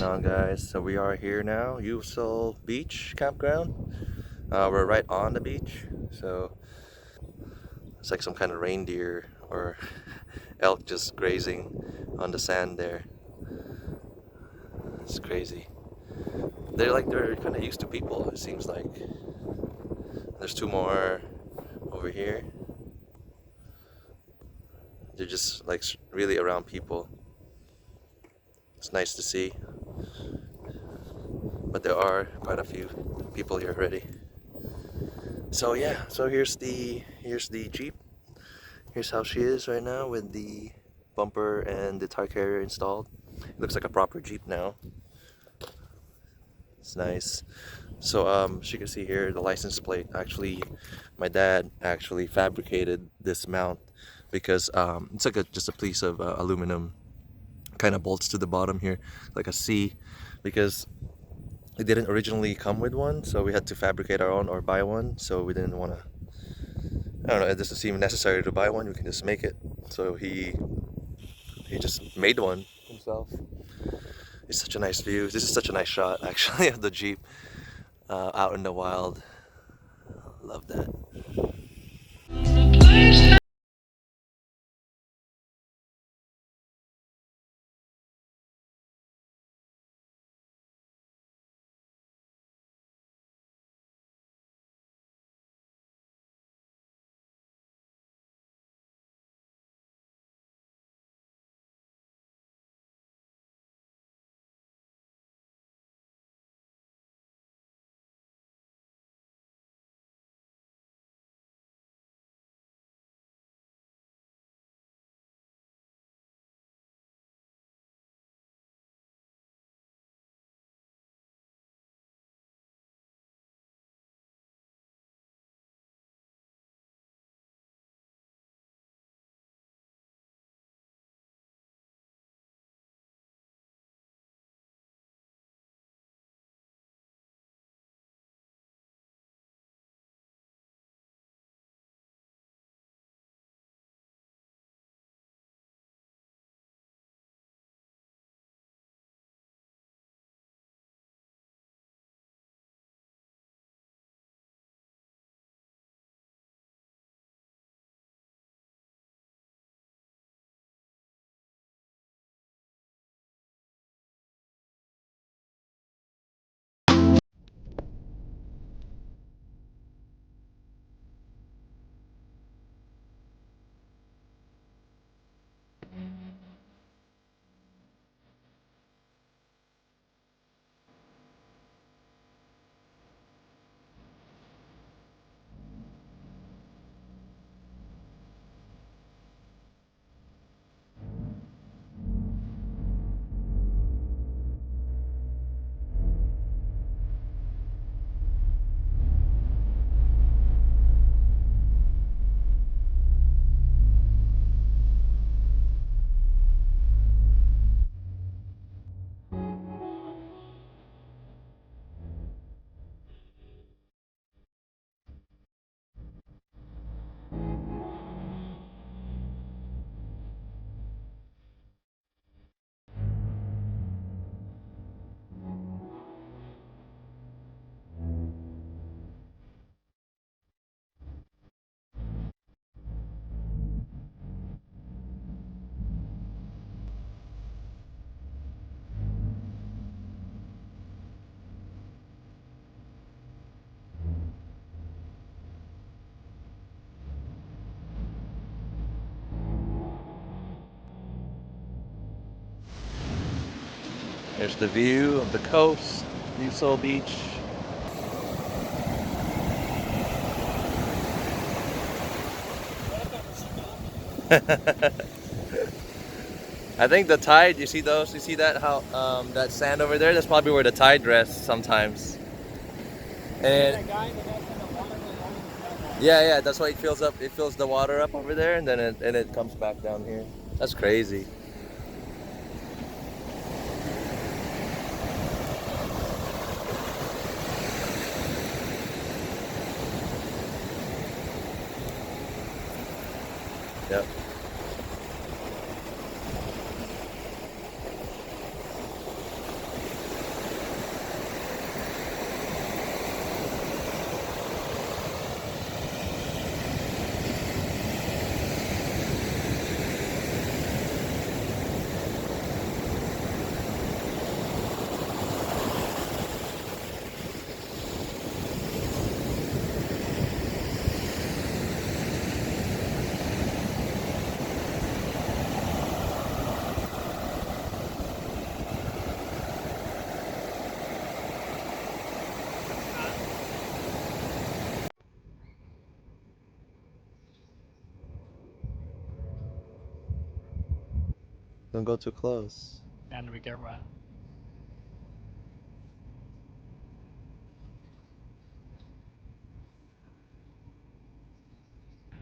on, guys? So we are here now, USAL Beach Campground. We're right on the beach, so it's like some kind of reindeer or elk just grazing on the sand there. It's crazy. They're kind of used to people, it seems like. There's two more over here. They're just like really around people. It's nice to see, but there are quite a few people here already. So yeah, so here's the Jeep. Here's how she is right now with the bumper and the tire carrier installed. It looks like a proper Jeep now. It's nice. So as you can see here, the license plate, actually my dad actually fabricated this mount because it's like just a piece of aluminum, kind of bolts to the bottom here like a C, because it didn't originally come with one, so we had to fabricate our own or buy one. So we didn't want to, I don't know, it doesn't seem necessary to buy one, we can just make it. So he just made one himself. It's such a nice view. This is such a nice shot actually of the Jeep out in the wild. Love that. There's the view of the coast, USAL Beach. I think the tide, you see those? You see that how that sand over there? That's probably where the tide rests sometimes. And yeah, that's why it fills up. It fills the water up over there, and then it comes back down here. That's crazy. Yep. Don't go too close. And be careful.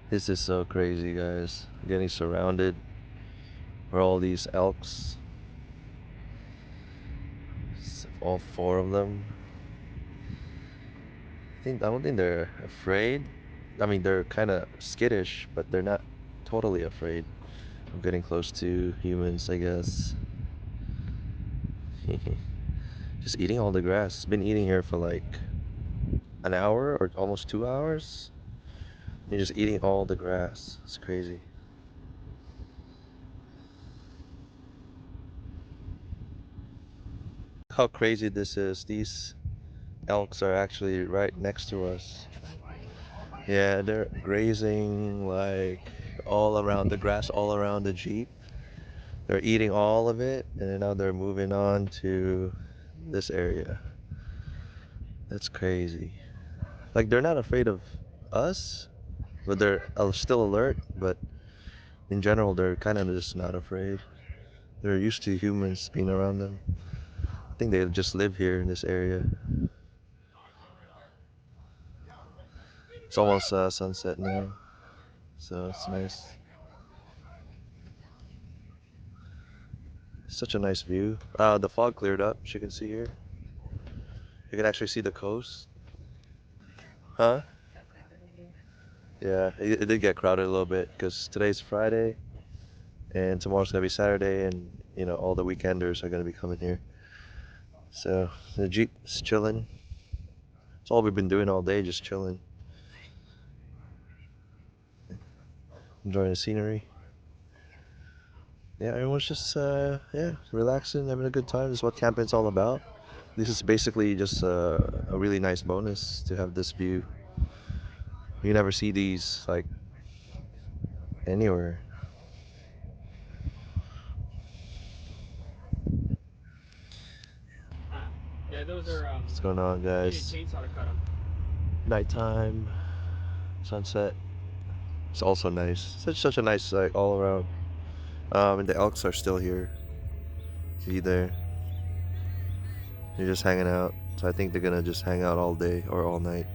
This is so crazy, guys. Getting surrounded for all these elks. All four of them. I don't think they're afraid. I mean, they're kind of skittish, but they're not totally afraid of getting close to humans, I guess. Just eating all the grass. Been eating here for like an hour or almost 2 hours. You're just eating all the grass. It's crazy. How crazy this is. These elks are actually right next to us. Yeah, they're grazing like all around the grass, all around the Jeep. They're eating all of it, and then now they're moving on to this area. That's crazy. Like they're not afraid of us, but they're still alert. But in general, they're kind of just not afraid. They're used to humans being around them. I think they just live here in this area. It's almost sunset now, so it's nice. Such a nice view. The fog cleared up, as you can see here. You can actually see the coast. Huh? Yeah, it did get crowded a little bit because today's Friday and tomorrow's gonna be Saturday, and all the weekenders are gonna be coming here. So the Jeep's chilling. It's all we've been doing all day, just chilling, enjoying the scenery. Yeah, everyone's just yeah, relaxing, having a good time. This is what camping's all about. This is basically just a really nice bonus to have this view. You never see these like anywhere. Yeah, those are What's going on, you need a guys? chainsaw to cut them. Nighttime, sunset. It's also nice. Such a nice like all around. And the elks are still here. See there? They're just hanging out. So I think they're gonna just hang out all day or all night.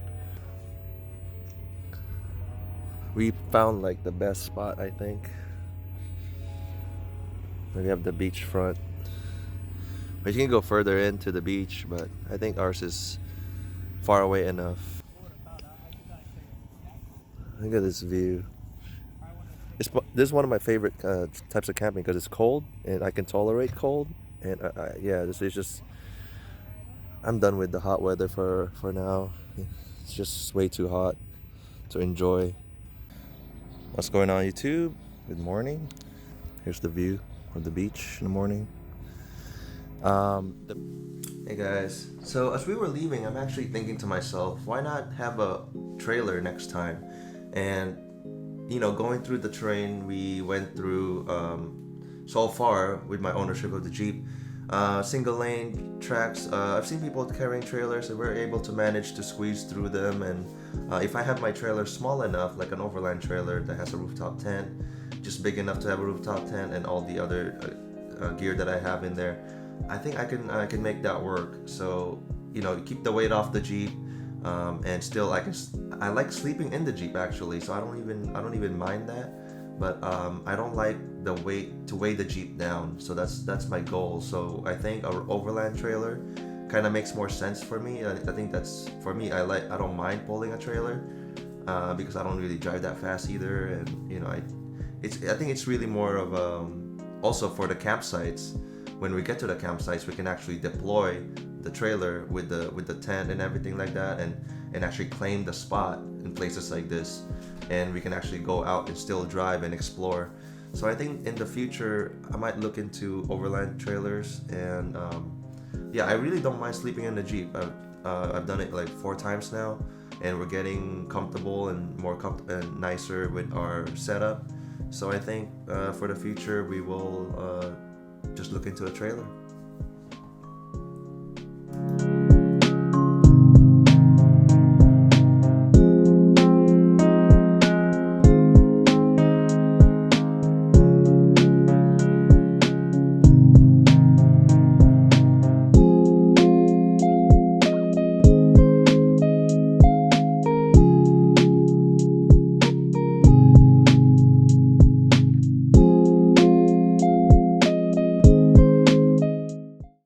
We found like the best spot, I think. We have the beach front. But you can go further into the beach, but I think ours is far away enough. Look at this view. This is one of my favorite types of camping because it's cold and I can tolerate cold. And yeah, this is just I'm done with the hot weather for now. It's just way too hot to enjoy. What's going on, YouTube? Good morning. Here's the view of the beach in the morning. Hey guys. So as we were leaving, I'm actually thinking to myself, why not have a trailer next time? And going through the terrain we went through so far with my ownership of the Jeep, single lane tracks. I've seen people carrying trailers, and we're able to manage to squeeze through them. And if I have my trailer small enough, like an overland trailer that has a rooftop tent, just big enough to have a rooftop tent and all the other gear that I have in there, I think I can make that work. So keep the weight off the Jeep, and still I like sleeping in the Jeep actually. So I don't even mind that, but I don't like the weight to weigh the Jeep down. So that's my goal. So I think our overland trailer kind of makes more sense for me. I think that's for me. I don't mind pulling a trailer because I don't really drive that fast either, and I think it's really more of also for the campsites. When we get to the campsites, we can actually deploy the trailer with the tent and everything like that, and actually claim the spot in places like this, and we can actually go out and still drive and explore. So I think in the future I might look into overland trailers, and yeah, I really don't mind sleeping in the Jeep. I've done it like 4 times now, and we're getting comfortable and more and nicer with our setup. So I think for the future we will just look into a trailer.